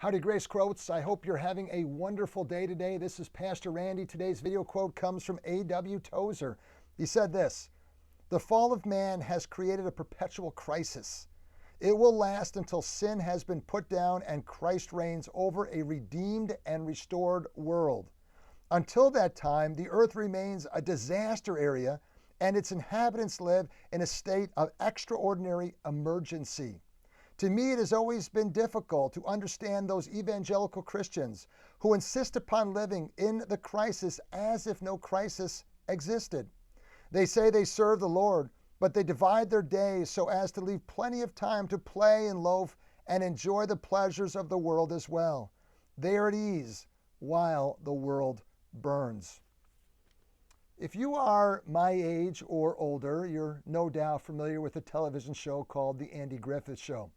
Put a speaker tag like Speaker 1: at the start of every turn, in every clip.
Speaker 1: Howdy, Grace Quotes. I hope you're having a wonderful day today. This is Pastor Randy. Today's video quote comes from A.W. Tozer. He said this: "The fall of man has created a perpetual crisis. It will last until sin has been put down and Christ reigns over a redeemed and restored world. Until that time, the earth remains a disaster area and its inhabitants live in a state of extraordinary emergency. To me, it has always been difficult to understand those evangelical Christians who insist upon living in the crisis as if no crisis existed. They say they serve the Lord, but they divide their days so as to leave plenty of time to play and loaf and enjoy the pleasures of the world as well. They are at ease while the world burns." If you are my age or older, you're no doubt familiar with a television show called The Andy Griffith Show.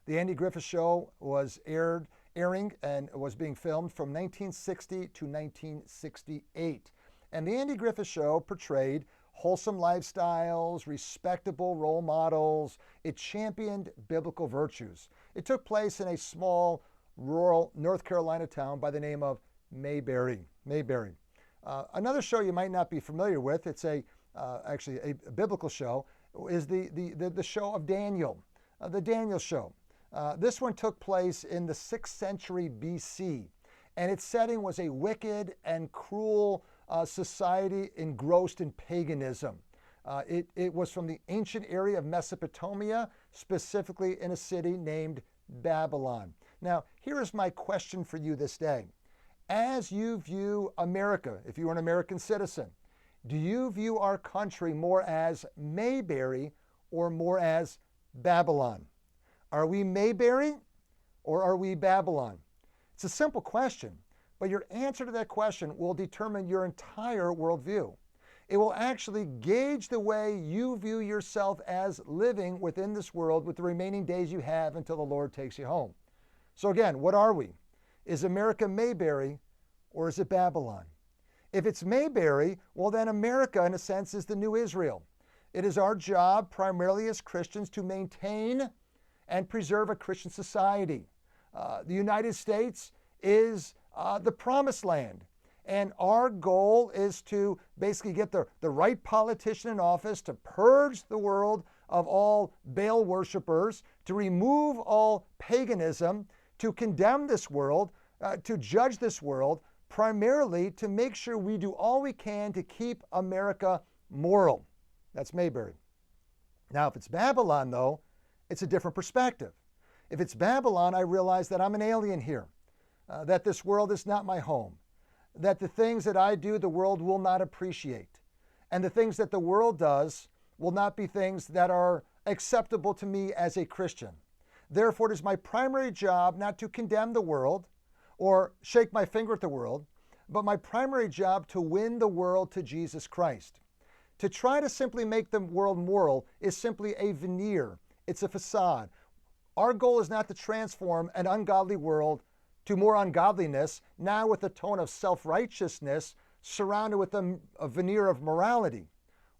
Speaker 1: The Andy Griffith Show was airing and was being filmed from 1960 to 1968. And The Andy Griffith Show portrayed wholesome lifestyles, respectable role models. It championed biblical virtues. It took place in a small rural North Carolina town by the name of Mayberry. Another show you might not be familiar with, it's actually a biblical show, is the show of Daniel, the Daniel show. This one took place in the 6th century BC, and its setting was a wicked and cruel society engrossed in paganism. It was from the ancient area of Mesopotamia, specifically in a city named Babylon. Now, here is my question for you this day. As you view America, if you are an American citizen, do you view our country more as Mayberry or more as Babylon? Are we Mayberry or are we Babylon? It's a simple question, but your answer to that question will determine your entire worldview. It will actually gauge the way you view yourself as living within this world with the remaining days you have until the Lord takes you home. So again, what are we? Is America Mayberry or is it Babylon? If it's Mayberry, well then America in a sense is the new Israel. It is our job primarily as Christians to maintain and preserve a Christian society. The United States is the promised land. And our goal is to basically get the right politician in office to purge the world of all Baal worshipers, to remove all paganism, to condemn this world, to judge this world, primarily to make sure we do all we can to keep America moral. That's Mayberry. Now, if it's Babylon, though, it's a different perspective. If it's Babylon, I realize that I'm an alien here, that this world is not my home, that the things that I do, the world will not appreciate, and the things that the world does will not be things that are acceptable to me as a Christian. Therefore, it is my primary job not to condemn the world or shake my finger at the world, but my primary job to win the world to Jesus Christ. To try to simply make the world moral is simply a veneer. It's a facade. Our goal is not to transform an ungodly world to more ungodliness, now with a tone of self-righteousness surrounded with a veneer of morality.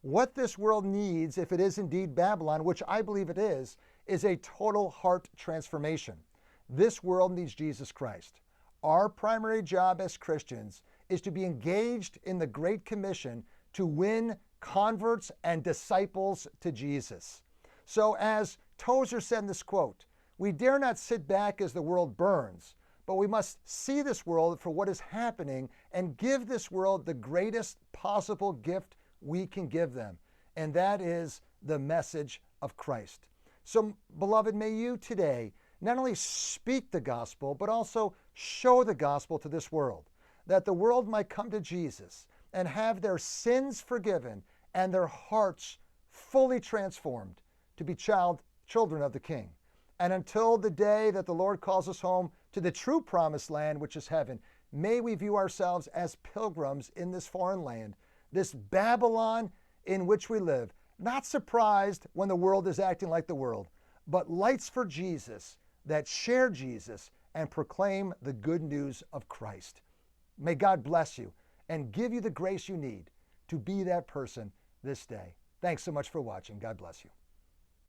Speaker 1: What this world needs, if it is indeed Babylon, which I believe it is a total heart transformation. This world needs Jesus Christ. Our primary job as Christians is to be engaged in the Great Commission to win converts and disciples to Jesus. So as Tozer said in this quote, we dare not sit back as the world burns, but we must see this world for what is happening and give this world the greatest possible gift we can give them, and that is the message of Christ. So, beloved, may you today not only speak the gospel, but also show the gospel to this world, that the world might come to Jesus and have their sins forgiven and their hearts fully transformed to be children of the King. And until the day that the Lord calls us home to the true promised land, which is heaven, may we view ourselves as pilgrims in this foreign land, this Babylon in which we live, not surprised when the world is acting like the world, but lights for Jesus that share Jesus and proclaim the good news of Christ. May God bless you and give you the grace you need to be that person this day. Thanks so much for watching. God bless you.